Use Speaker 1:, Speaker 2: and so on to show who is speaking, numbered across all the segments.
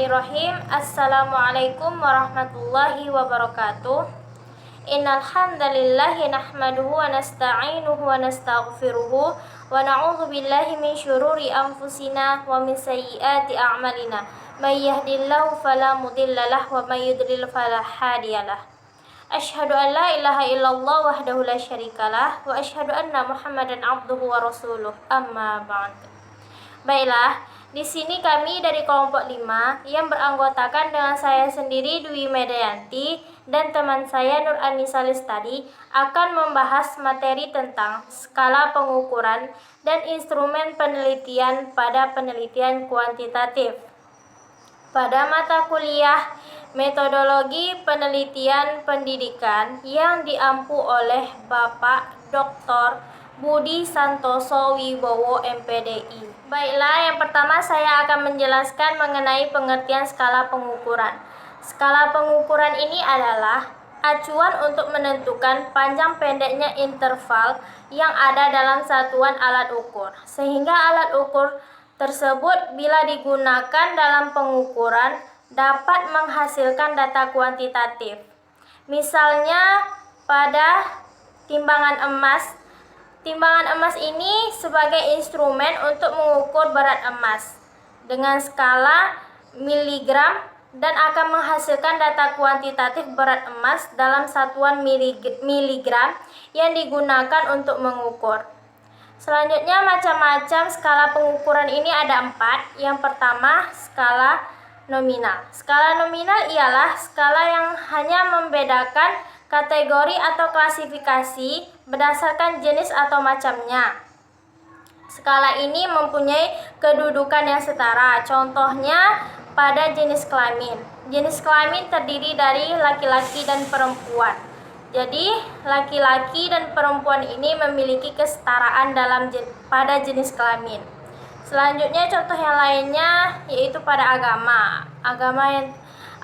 Speaker 1: Bismillahirrahmanirrahim. Assalamualaikum warahmatullahi wabarakatuh. Innal hamdalillahi nahmaduhu wa nasta'inuhu wa nastaghfiruhu wa na'udzu billahi min syururi anfusina wa min sayyiati a'malina. May yahdihillahu fala mudhillalah wa may yudlil fala hadiyalah. Asyhadu an la ilaha illallah wahdahu la syarikalah wa asyhadu anna Muhammadan abduhu wa rasuluh. Amma ba'd. Baiklah, di sini kami dari kelompok 5 yang beranggotakan dengan saya sendiri Dwi Medayanti dan teman saya Nur Anisa Lestari akan membahas materi tentang skala pengukuran dan instrumen penelitian pada penelitian kuantitatif. Pada mata kuliah Metodologi Penelitian Pendidikan yang diampu oleh Bapak Dr. Budi Santoso Wibowo MPDI. Baiklah, yang pertama saya akan menjelaskan mengenai pengertian skala pengukuran. Skala pengukuran ini adalah acuan untuk menentukan panjang pendeknya interval yang ada dalam satuan alat ukur, sehingga alat ukur tersebut bila digunakan dalam pengukuran dapat menghasilkan data kuantitatif. Misalnya pada timbangan emas. Timbangan emas ini sebagai instrumen untuk mengukur berat emas dengan skala miligram dan akan menghasilkan data kuantitatif berat emas dalam satuan miligram yang digunakan untuk mengukur. Selanjutnya, macam-macam skala pengukuran ini ada 4. Yang pertama, skala nominal. Skala nominal ialah skala yang hanya membedakan kategori atau klasifikasi berdasarkan jenis atau macamnya. Skala ini mempunyai kedudukan yang setara. Contohnya pada jenis kelamin. Jenis kelamin terdiri dari laki-laki dan perempuan. Jadi, laki-laki dan perempuan ini memiliki kesetaraan pada jenis kelamin. Selanjutnya, contoh yang lainnya yaitu pada agama.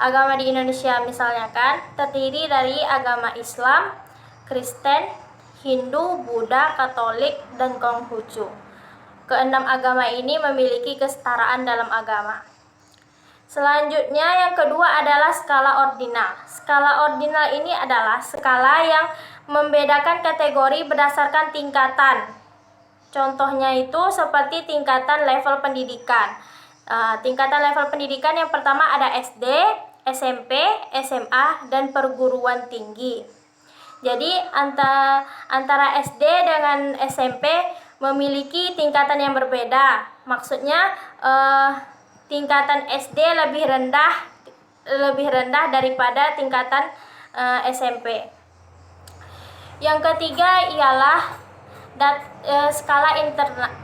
Speaker 1: Agama di Indonesia misalnya kan terdiri dari agama Islam, Kristen, Hindu, Buddha, Katolik, dan Konghucu. Keenam agama ini memiliki kesetaraan dalam agama. Selanjutnya yang kedua adalah skala ordinal. Skala ordinal ini adalah skala yang membedakan kategori berdasarkan tingkatan. Contohnya itu seperti tingkatan level pendidikan. Tingkatan level pendidikan yang pertama ada SD, SMP, SMA, dan perguruan tinggi. Jadi antara SD dengan SMP memiliki tingkatan yang berbeda. Maksudnya tingkatan SD lebih rendah daripada tingkatan SMP. Yang ketiga ialah skala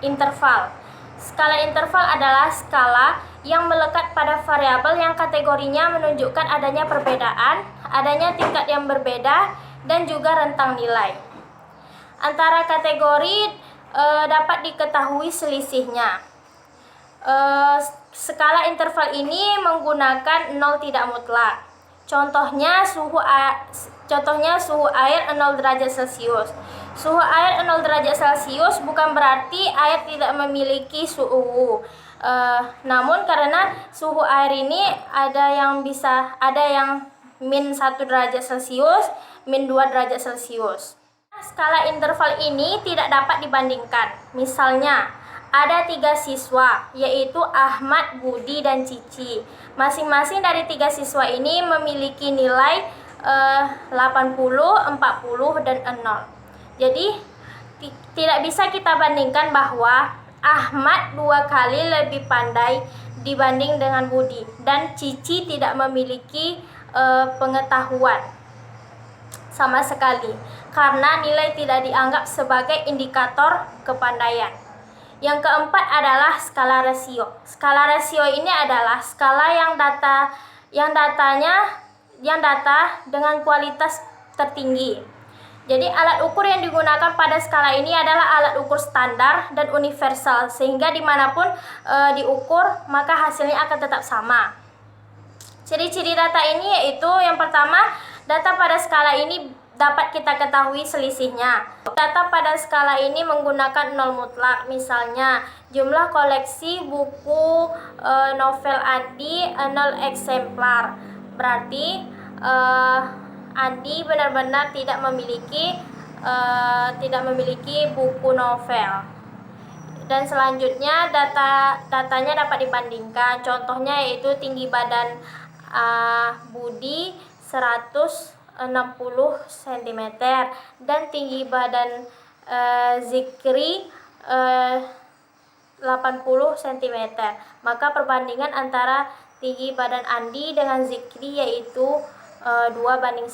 Speaker 1: interval. Skala interval adalah skala yang melekat pada variabel yang kategorinya menunjukkan adanya perbedaan, adanya tingkat yang berbeda, dan juga rentang nilai. Antara kategori dapat diketahui selisihnya. Skala interval ini menggunakan 0 tidak mutlak. Contohnya suhu air 0 derajat Celcius. Suhu air 0 derajat Celcius bukan berarti air tidak memiliki suhu. Namun karena suhu air ini ada yang min 1 derajat Celcius, min 2 derajat Celcius. Skala interval ini tidak dapat dibandingkan. Misalnya, ada 3 siswa, yaitu Ahmad, Budi, dan Cici. Masing-masing dari 3 siswa ini memiliki nilai 80, 40, dan 0. Jadi, tidak bisa kita bandingkan bahwa Ahmad 2 kali lebih pandai dibanding dengan Budi, dan Cici tidak memiliki pengetahuan sama sekali, karena nilai tidak dianggap sebagai indikator kepandaian. Yang keempat adalah skala rasio. Skala rasio ini adalah skala yang data dengan kualitas tertinggi. Jadi alat ukur yang digunakan pada skala ini adalah alat ukur standar dan universal, sehingga dimanapun diukur maka hasilnya akan tetap sama. Ciri-ciri data ini yaitu yang pertama, data pada skala ini dapat kita ketahui selisihnya. Data pada skala ini menggunakan nol mutlak. Misalnya, jumlah koleksi buku novel Andi 0 eksemplar. Berarti Andi benar-benar tidak memiliki buku novel. Dan selanjutnya datanya dapat dibandingkan. Contohnya yaitu tinggi badan Budi 160 cm dan tinggi badan Zikri 80 cm. Maka perbandingan antara tinggi badan Andi dengan Zikri yaitu 2:1.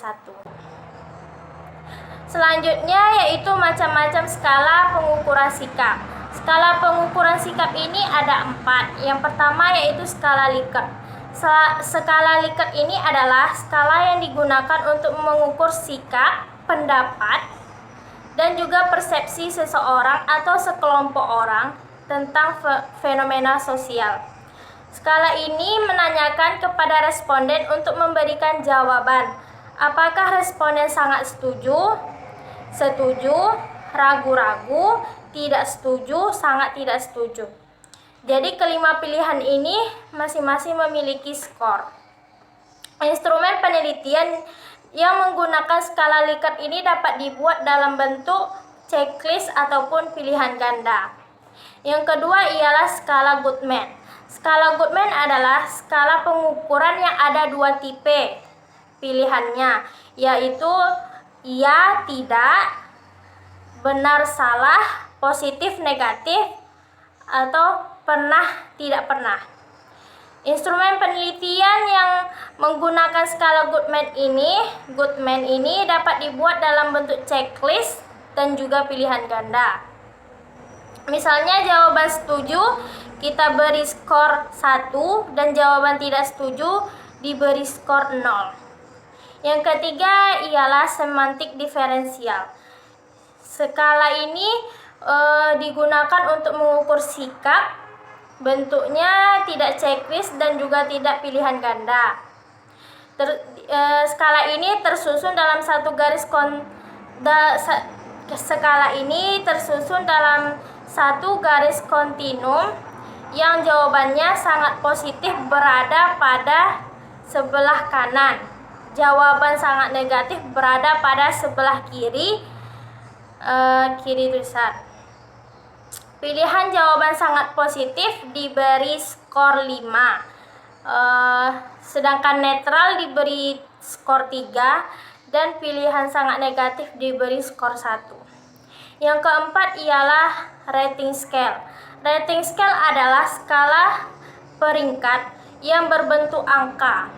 Speaker 1: Selanjutnya yaitu macam-macam skala pengukuran sikap. Skala pengukuran sikap ini ada 4. Yang pertama yaitu skala Likert. Skala Likert ini adalah skala yang digunakan untuk mengukur sikap, pendapat, dan juga persepsi seseorang atau sekelompok orang tentang fenomena sosial. Skala ini menanyakan kepada responden untuk memberikan jawaban. Apakah responden sangat setuju, ragu-ragu, tidak setuju, sangat tidak setuju. Jadi kelima pilihan ini masing-masing memiliki skor. Instrumen penelitian yang menggunakan skala Likert ini dapat dibuat dalam bentuk checklist ataupun pilihan ganda. Yang kedua ialah skala Goodman. Skala Goodman adalah skala pengukuran yang ada 2 tipe pilihannya, yaitu iya, tidak, benar, salah, positif, negatif, atau pernah, tidak pernah. Instrumen penelitian yang menggunakan skala Goodman ini dapat dibuat dalam bentuk checklist dan juga pilihan ganda. Misalnya jawaban setuju kita beri skor 1 dan jawaban tidak setuju diberi skor 0. Yang ketiga ialah semantik diferensial. Skala ini digunakan untuk mengukur sikap, bentuknya tidak checklist dan juga tidak pilihan ganda. Skala ini tersusun dalam satu garis kontinum yang jawabannya sangat positif berada pada sebelah kanan. Jawaban sangat negatif berada pada sebelah kiri tulisan. Pilihan jawaban sangat positif diberi skor 5, sedangkan netral diberi skor 3, dan pilihan sangat negatif diberi skor 1. Yang keempat ialah rating scale. Rating scale adalah skala peringkat yang berbentuk angka.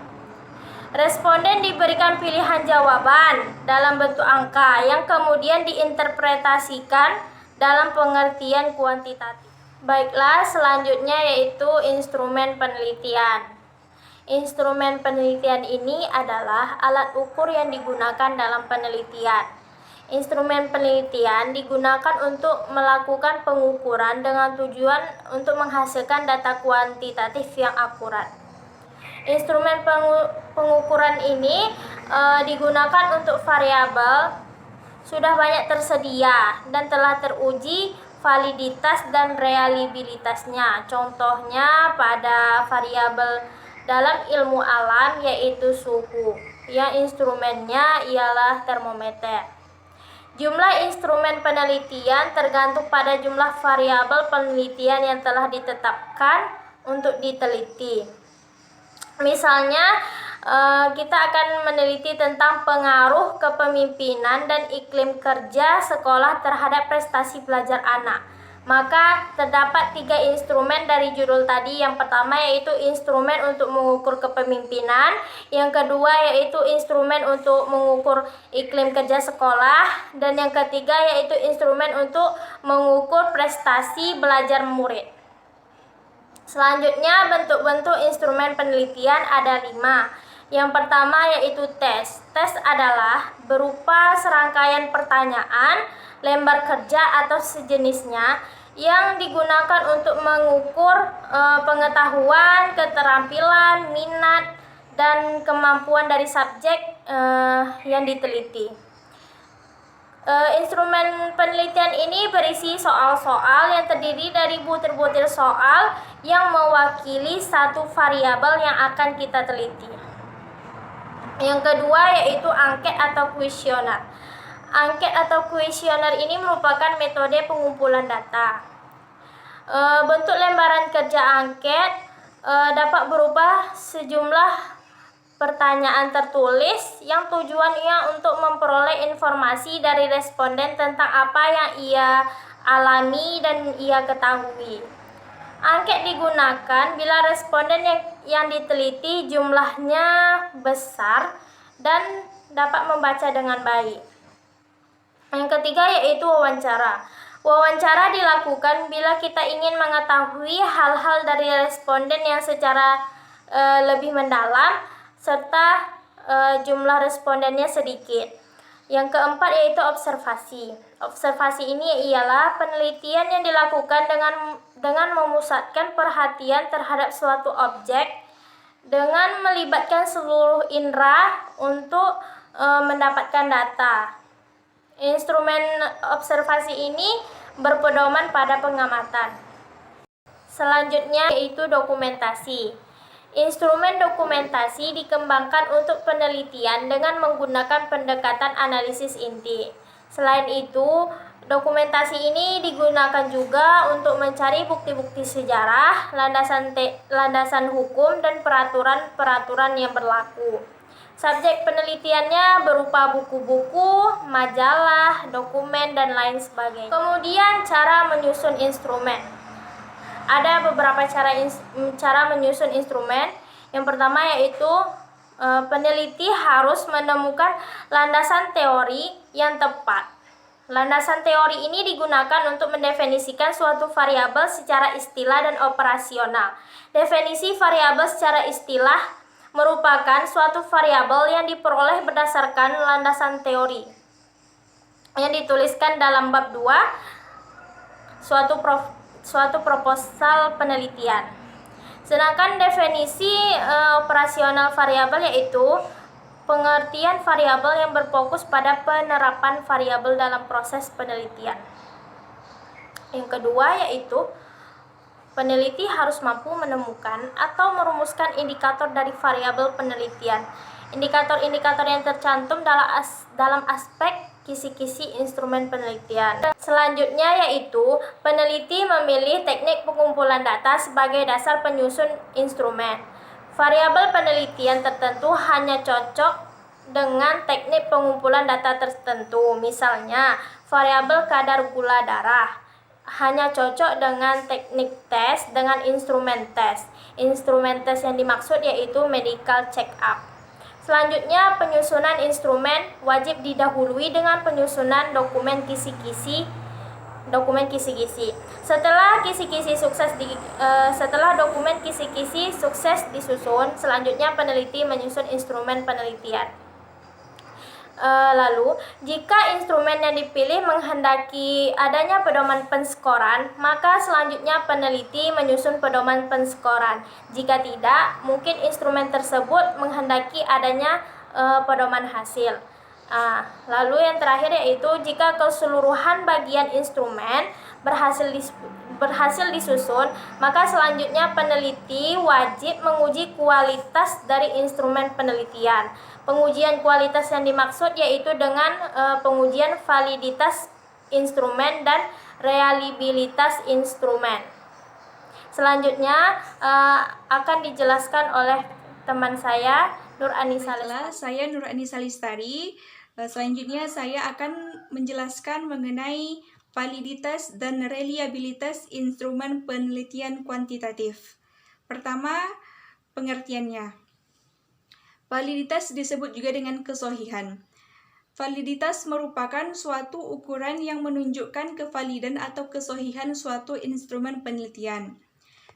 Speaker 1: Responden diberikan pilihan jawaban dalam bentuk angka yang kemudian diinterpretasikan dalam pengertian kuantitatif. Baiklah, selanjutnya yaitu instrumen penelitian. Instrumen penelitian ini adalah alat ukur yang digunakan dalam penelitian. Instrumen penelitian digunakan untuk melakukan pengukuran dengan tujuan untuk menghasilkan data kuantitatif yang akurat. Instrumen pengukuran ini digunakan untuk variabel sudah banyak tersedia dan telah teruji validitas dan reliabilitasnya. Contohnya pada variabel dalam ilmu alam yaitu suhu, yang instrumennya ialah termometer. Jumlah instrumen penelitian tergantung pada jumlah variabel penelitian yang telah ditetapkan untuk diteliti. Misalnya, kita akan meneliti tentang pengaruh kepemimpinan dan iklim kerja sekolah terhadap prestasi belajar anak. Maka terdapat 3 instrumen dari judul tadi. Yang pertama yaitu instrumen untuk mengukur kepemimpinan, yang kedua yaitu instrumen untuk mengukur iklim kerja sekolah, dan yang ketiga yaitu instrumen untuk mengukur prestasi belajar murid. Selanjutnya, bentuk-bentuk instrumen penelitian ada 5. Yang pertama yaitu tes. Tes adalah berupa serangkaian pertanyaan, lembar kerja atau sejenisnya yang digunakan untuk mengukur pengetahuan, keterampilan, minat, dan kemampuan dari subjek yang diteliti. Instrumen penelitian ini berisi soal-soal yang terdiri dari butir-butir soal yang mewakili satu variabel yang akan kita teliti. Yang kedua yaitu angket atau kuesioner. Angket atau kuesioner ini merupakan metode pengumpulan data. Bentuk lembaran kerja angket dapat berupa sejumlah pertanyaan tertulis yang tujuannya untuk memperoleh informasi dari responden tentang apa yang ia alami dan ia ketahui. Angket digunakan bila responden yang diteliti jumlahnya besar dan dapat membaca dengan baik. Yang ketiga yaitu wawancara. Wawancara dilakukan bila kita ingin mengetahui hal-hal dari responden yang secara lebih mendalam serta jumlah respondennya sedikit. Yang keempat yaitu observasi. Observasi ini ialah penelitian yang dilakukan dengan memusatkan perhatian terhadap suatu objek dengan melibatkan seluruh indera untuk mendapatkan data. Instrumen observasi ini berpedoman pada pengamatan. Selanjutnya yaitu dokumentasi. Instrumen dokumentasi dikembangkan untuk penelitian dengan menggunakan pendekatan analisis inti. Selain itu, dokumentasi ini digunakan juga untuk mencari bukti-bukti sejarah, landasan hukum, dan peraturan-peraturan yang berlaku. Subjek penelitiannya berupa buku-buku, majalah, dokumen, dan lain sebagainya. Kemudian, cara menyusun instrumen. Ada beberapa cara menyusun instrumen. Yang pertama yaitu peneliti harus menemukan landasan teori yang tepat. Landasan teori ini digunakan untuk mendefinisikan suatu variabel secara istilah dan operasional. Definisi variabel secara istilah merupakan suatu variabel yang diperoleh berdasarkan landasan teori yang dituliskan dalam bab 2 suatu proposal penelitian. Sedangkan definisi operasional variabel yaitu pengertian variabel yang berfokus pada penerapan variabel dalam proses penelitian. Yang kedua yaitu peneliti harus mampu menemukan atau merumuskan indikator dari variabel penelitian. Indikator-indikator yang tercantum dalam aspek kisi-kisi instrumen penelitian. Selanjutnya yaitu peneliti memilih teknik pengumpulan data sebagai dasar penyusun instrumen. Variabel penelitian tertentu hanya cocok dengan teknik pengumpulan data tertentu. Misalnya, variabel kadar gula darah hanya cocok dengan teknik tes dengan instrumen tes. Instrumen tes yang dimaksud yaitu medical check-up. Selanjutnya, penyusunan instrumen wajib didahului dengan penyusunan dokumen kisi-kisi. Setelah dokumen kisi-kisi sukses disusun, selanjutnya peneliti menyusun instrumen penelitian. Lalu, jika instrumen yang dipilih menghendaki adanya pedoman penskoran, maka selanjutnya peneliti menyusun pedoman penskoran. Jika tidak, mungkin instrumen tersebut menghendaki adanya pedoman hasil. Lalu yang terakhir yaitu jika keseluruhan bagian instrumen berhasil disusun, maka selanjutnya peneliti wajib menguji kualitas dari instrumen penelitian. Pengujian kualitas yang dimaksud yaitu dengan pengujian validitas instrumen dan reliabilitas instrumen. Selanjutnya akan dijelaskan oleh teman saya, Nur Anisa Lestari.
Speaker 2: Saya Nur Anisa Lestari. Selanjutnya saya akan menjelaskan mengenai validitas dan reliabilitas instrumen penelitian kuantitatif. Pertama, pengertiannya. Validitas disebut juga dengan kesohihan. Validitas merupakan suatu ukuran yang menunjukkan kevalidan atau kesohihan suatu instrumen penelitian.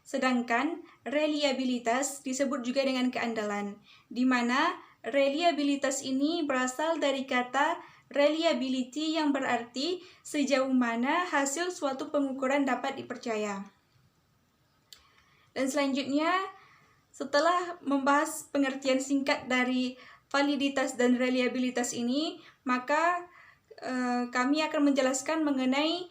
Speaker 2: Sedangkan reliabilitas disebut juga dengan keandalan, di mana reliabilitas ini berasal dari kata reliability yang berarti sejauh mana hasil suatu pengukuran dapat dipercaya. Dan selanjutnya, setelah membahas pengertian singkat dari validitas dan reliabilitas ini, maka kami akan menjelaskan mengenai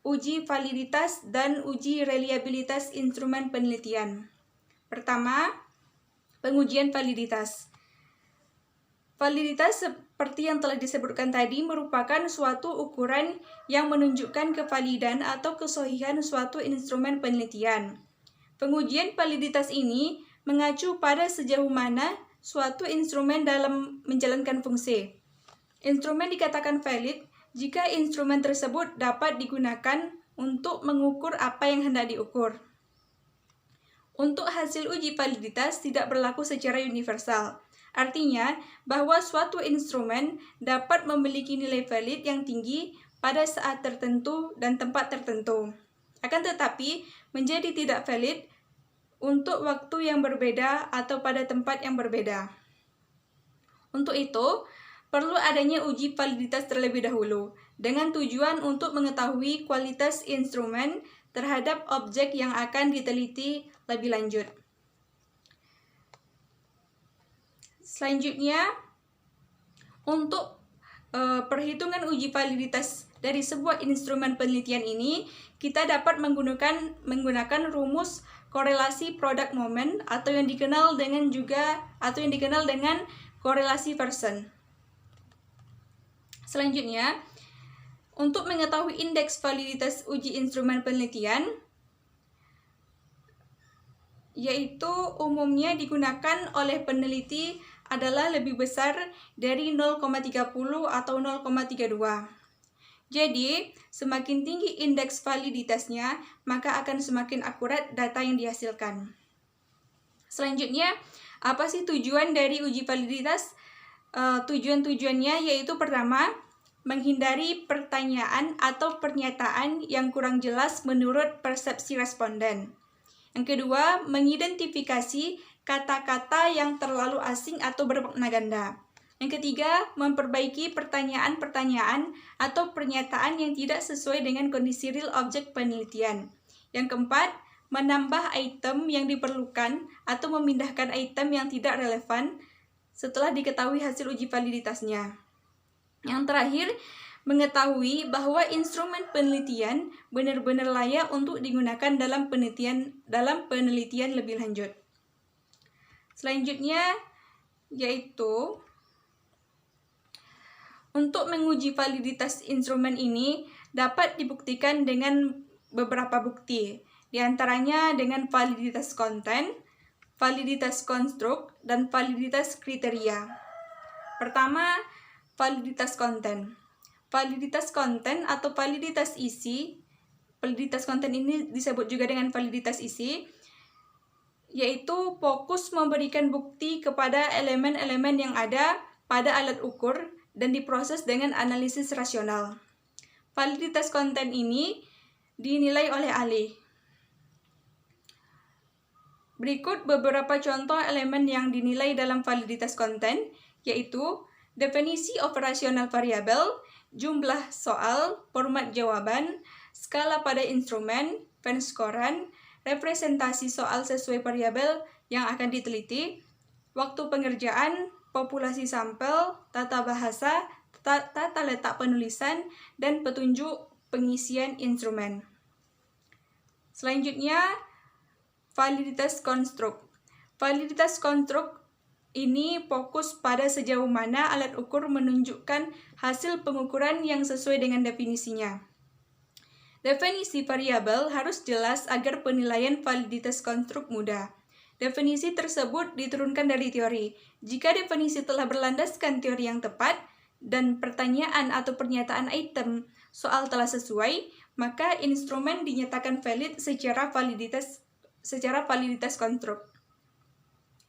Speaker 2: uji validitas dan uji reliabilitas instrumen penelitian. Pertama, pengujian validitas. Validitas seperti yang telah disebutkan tadi merupakan suatu ukuran yang menunjukkan kevalidan atau kesohihan suatu instrumen penelitian. Pengujian validitas ini mengacu pada sejauh mana suatu instrumen dalam menjalankan fungsi. Instrumen dikatakan valid jika instrumen tersebut dapat digunakan untuk mengukur apa yang hendak diukur. Untuk hasil uji validitas tidak berlaku secara universal. Artinya bahwa suatu instrumen dapat memiliki nilai valid yang tinggi pada saat tertentu dan tempat tertentu. Akan tetapi menjadi tidak valid untuk waktu yang berbeda atau pada tempat yang berbeda. Untuk itu, perlu adanya uji validitas terlebih dahulu, dengan tujuan untuk mengetahui kualitas instrumen terhadap objek yang akan diteliti lebih lanjut. Selanjutnya, untuk perhitungan uji validitas dari sebuah instrumen penelitian ini, kita dapat menggunakan rumus korelasi product moment atau yang dikenal dengan korelasi Pearson. Selanjutnya, untuk mengetahui indeks validitas uji instrumen penelitian, yaitu umumnya digunakan oleh peneliti adalah lebih besar dari 0,30 atau 0,32. Jadi, semakin tinggi indeks validitasnya, maka akan semakin akurat data yang dihasilkan. Selanjutnya, apa sih tujuan dari uji validitas? Tujuan-tujuannya yaitu pertama, menghindari pertanyaan atau pernyataan yang kurang jelas menurut persepsi responden. Yang kedua, mengidentifikasi kata-kata yang terlalu asing atau bermakna ganda. Yang ketiga, memperbaiki pertanyaan-pertanyaan atau pernyataan yang tidak sesuai dengan kondisi real objek penelitian. Yang keempat, menambah item yang diperlukan atau memindahkan item yang tidak relevan setelah diketahui hasil uji validitasnya. Yang terakhir, mengetahui bahwa instrumen penelitian benar-benar layak untuk digunakan dalam penelitian lebih lanjut. Selanjutnya yaitu untuk menguji validitas instrumen ini dapat dibuktikan dengan beberapa bukti, di antaranya dengan validitas konten, validitas konstruk, dan validitas kriteria. Pertama, validitas konten. Validitas konten atau validitas isi, validitas konten ini disebut juga dengan validitas isi, yaitu fokus memberikan bukti kepada elemen-elemen yang ada pada alat ukur dan diproses dengan analisis rasional. Validitas konten ini dinilai oleh ahli. Berikut beberapa contoh elemen yang dinilai dalam validitas konten, yaitu definisi operasional variabel, jumlah soal, format jawaban, skala pada instrumen, penscoran, representasi soal sesuai variabel yang akan diteliti, waktu pengerjaan, populasi sampel, tata bahasa, tata letak penulisan, dan petunjuk pengisian instrumen. Selanjutnya, validitas konstruk. Validitas konstruk ini fokus pada sejauh mana alat ukur menunjukkan hasil pengukuran yang sesuai dengan definisinya. Definisi variabel harus jelas agar penilaian validitas konstruk mudah. Definisi tersebut diturunkan dari teori. Jika definisi telah berlandaskan teori yang tepat dan pertanyaan atau pernyataan item soal telah sesuai, maka instrumen dinyatakan valid secara validitas konstruk.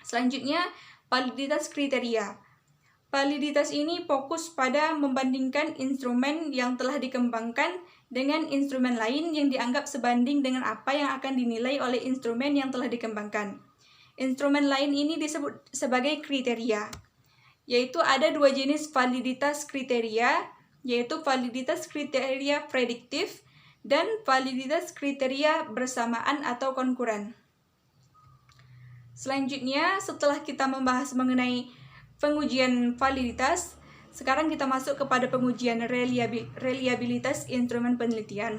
Speaker 2: Selanjutnya, validitas kriteria. Validitas ini fokus pada membandingkan instrumen yang telah dikembangkan dengan instrumen lain yang dianggap sebanding dengan apa yang akan dinilai oleh instrumen yang telah dikembangkan. Instrumen lain ini disebut sebagai kriteria, yaitu ada dua jenis validitas kriteria, yaitu validitas kriteria prediktif dan validitas kriteria bersamaan atau konkuren. Selanjutnya, setelah kita membahas mengenai pengujian validitas, Sekarang kita masuk kepada pengujian reliabilitas instrumen penelitian.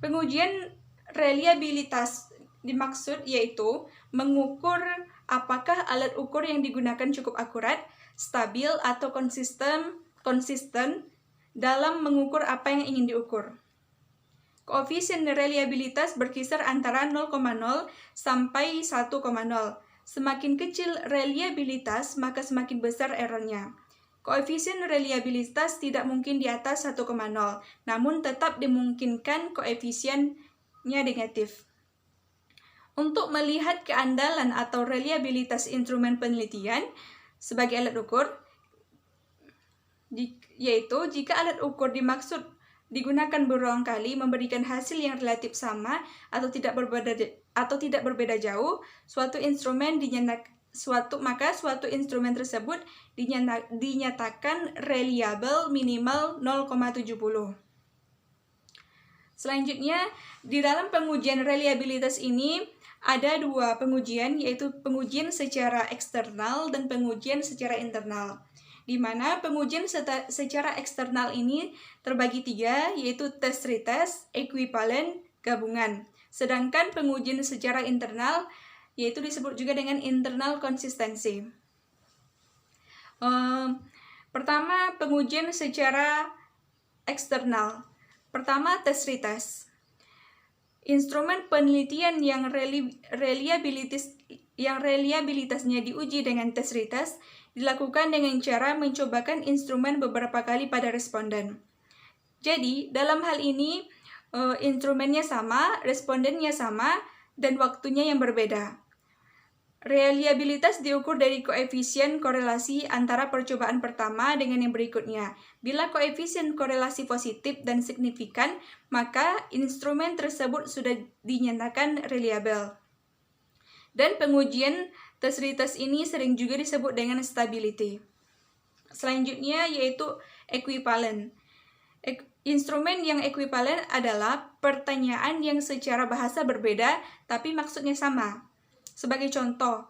Speaker 2: Pengujian reliabilitas dimaksud yaitu mengukur apakah alat ukur yang digunakan cukup akurat, stabil, atau konsisten dalam mengukur apa yang ingin diukur. Koefisien reliabilitas berkisar antara 0,0 sampai 1,0. Semakin kecil reliabilitas, maka semakin besar errornya. Koefisien reliabilitas tidak mungkin di atas 1,0, namun tetap dimungkinkan koefisiennya negatif. Untuk melihat keandalan atau reliabilitas instrumen penelitian sebagai alat ukur, yaitu jika alat ukur dimaksud digunakan berulang kali memberikan hasil yang relatif sama atau tidak berbeda jauh, suatu instrumen tersebut dinyatakan reliable minimal 0,70. Selanjutnya, di dalam pengujian reliabilitas ini ada dua pengujian, yaitu pengujian secara eksternal dan pengujian secara internal. Di mana pengujian secara eksternal ini terbagi tiga, yaitu tes retest, ekuivalen, gabungan. Sedangkan pengujian secara internal yaitu disebut juga dengan internal konsistensi. Pertama, pengujian secara eksternal. Pertama, tes retest. Instrumen penelitian yang reliabilitasnya diuji dengan tes retest dilakukan dengan cara mencobakan instrumen beberapa kali pada responden. Jadi, dalam hal ini, instrumennya sama, respondennya sama, dan waktunya yang berbeda. Reliabilitas diukur dari koefisien korelasi antara percobaan pertama dengan yang berikutnya. Bila koefisien korelasi positif dan signifikan, maka instrumen tersebut sudah dinyatakan reliable. Dan pengujian tes retest ini sering juga disebut dengan stability. Selanjutnya yaitu ekuivalen. Instrumen yang ekuivalen adalah pertanyaan yang secara bahasa berbeda tapi maksudnya sama. Sebagai contoh,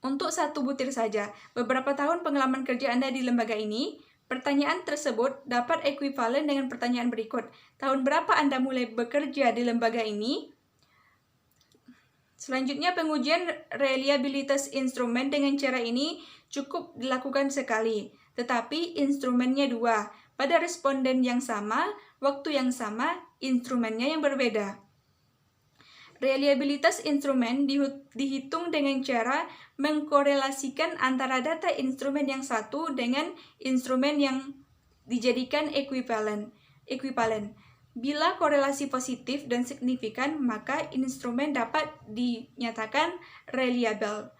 Speaker 2: untuk satu butir saja, beberapa tahun pengalaman kerja Anda di lembaga ini, pertanyaan tersebut dapat ekuivalen dengan pertanyaan berikut. Tahun berapa Anda mulai bekerja di lembaga ini? Selanjutnya, pengujian reliabilitas instrumen dengan cara ini cukup dilakukan sekali, tetapi instrumennya dua. Pada responden yang sama, waktu yang sama, instrumennya yang berbeda. Reliabilitas instrumen dihitung dengan cara mengkorelasikan antara data instrumen yang satu dengan instrumen yang dijadikan ekuivalen. Bila korelasi positif dan signifikan, maka instrumen dapat dinyatakan reliable.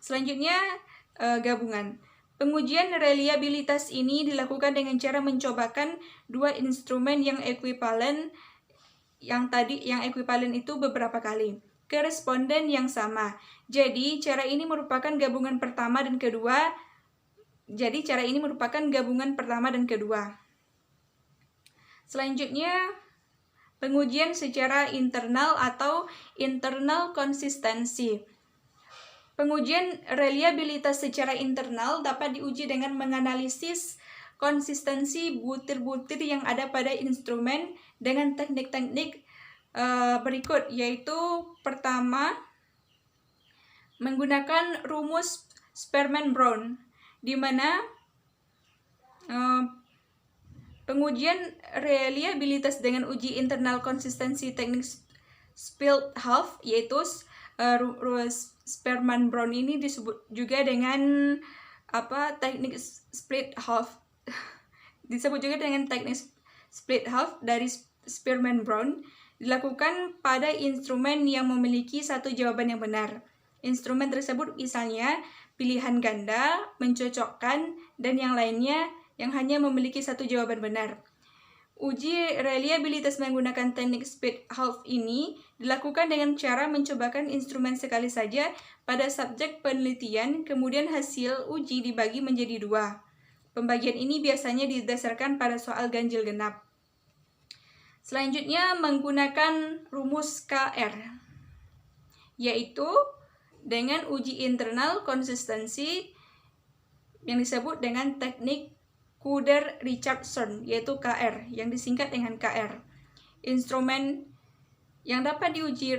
Speaker 2: Selanjutnya, gabungan. Pengujian reliabilitas ini dilakukan dengan cara mencobakan dua instrumen yang ekuivalen. Yang ekuivalen itu beberapa kali ke responden yang sama. Jadi, cara ini merupakan gabungan pertama dan kedua. Selanjutnya, pengujian secara internal atau internal konsistensi. Pengujian reliabilitas secara internal dapat diuji dengan menganalisis konsistensi butir-butir yang ada pada instrumen dengan teknik-teknik berikut, yaitu pertama, menggunakan rumus Spearman-Brown, di mana pengujian reliabilitas dengan uji internal konsistensi teknik split half, yaitu Spearman-Brown ini disebut juga dengan teknik split half. Disebut juga dengan teknik split half dari Spearman-Brown, dilakukan pada instrumen yang memiliki satu jawaban yang benar. Instrumen tersebut misalnya pilihan ganda, mencocokkan, dan yang lainnya yang hanya memiliki satu jawaban benar. Uji reliabilitas menggunakan teknik split half ini dilakukan dengan cara mencobakan instrumen sekali saja pada subjek penelitian, kemudian hasil uji dibagi menjadi dua. Pembagian ini biasanya didasarkan pada soal ganjil genap. Selanjutnya, menggunakan rumus KR, yaitu dengan uji internal konsistensi yang disebut dengan teknik Kruger-Richardson, yaitu KR, yang disingkat dengan KR. Instrumen yang dapat diuji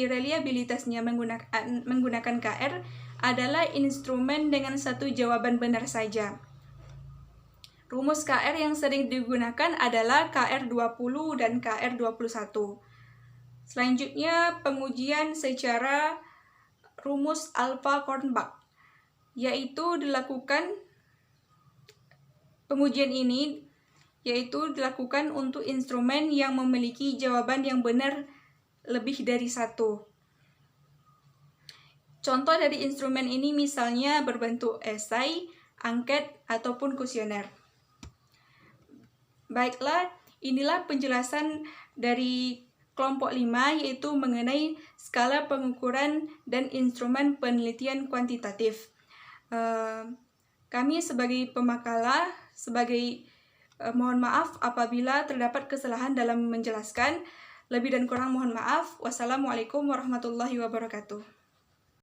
Speaker 2: reliabilitasnya menggunakan KR adalah instrumen dengan satu jawaban benar saja. Rumus KR yang sering digunakan adalah KR20 dan KR21. Selanjutnya, pengujian secara rumus Alpha-Kornbach, pengujian ini dilakukan untuk instrumen yang memiliki jawaban yang benar lebih dari satu. Contoh dari instrumen ini misalnya berbentuk esai, angket, ataupun kuesioner. Baiklah, inilah penjelasan dari kelompok 5, yaitu mengenai skala pengukuran dan instrumen penelitian kuantitatif. Kami sebagai pemakalah, mohon maaf apabila terdapat kesalahan dalam menjelaskan. Lebih dan kurang mohon maaf. Wassalamualaikum warahmatullahi wabarakatuh.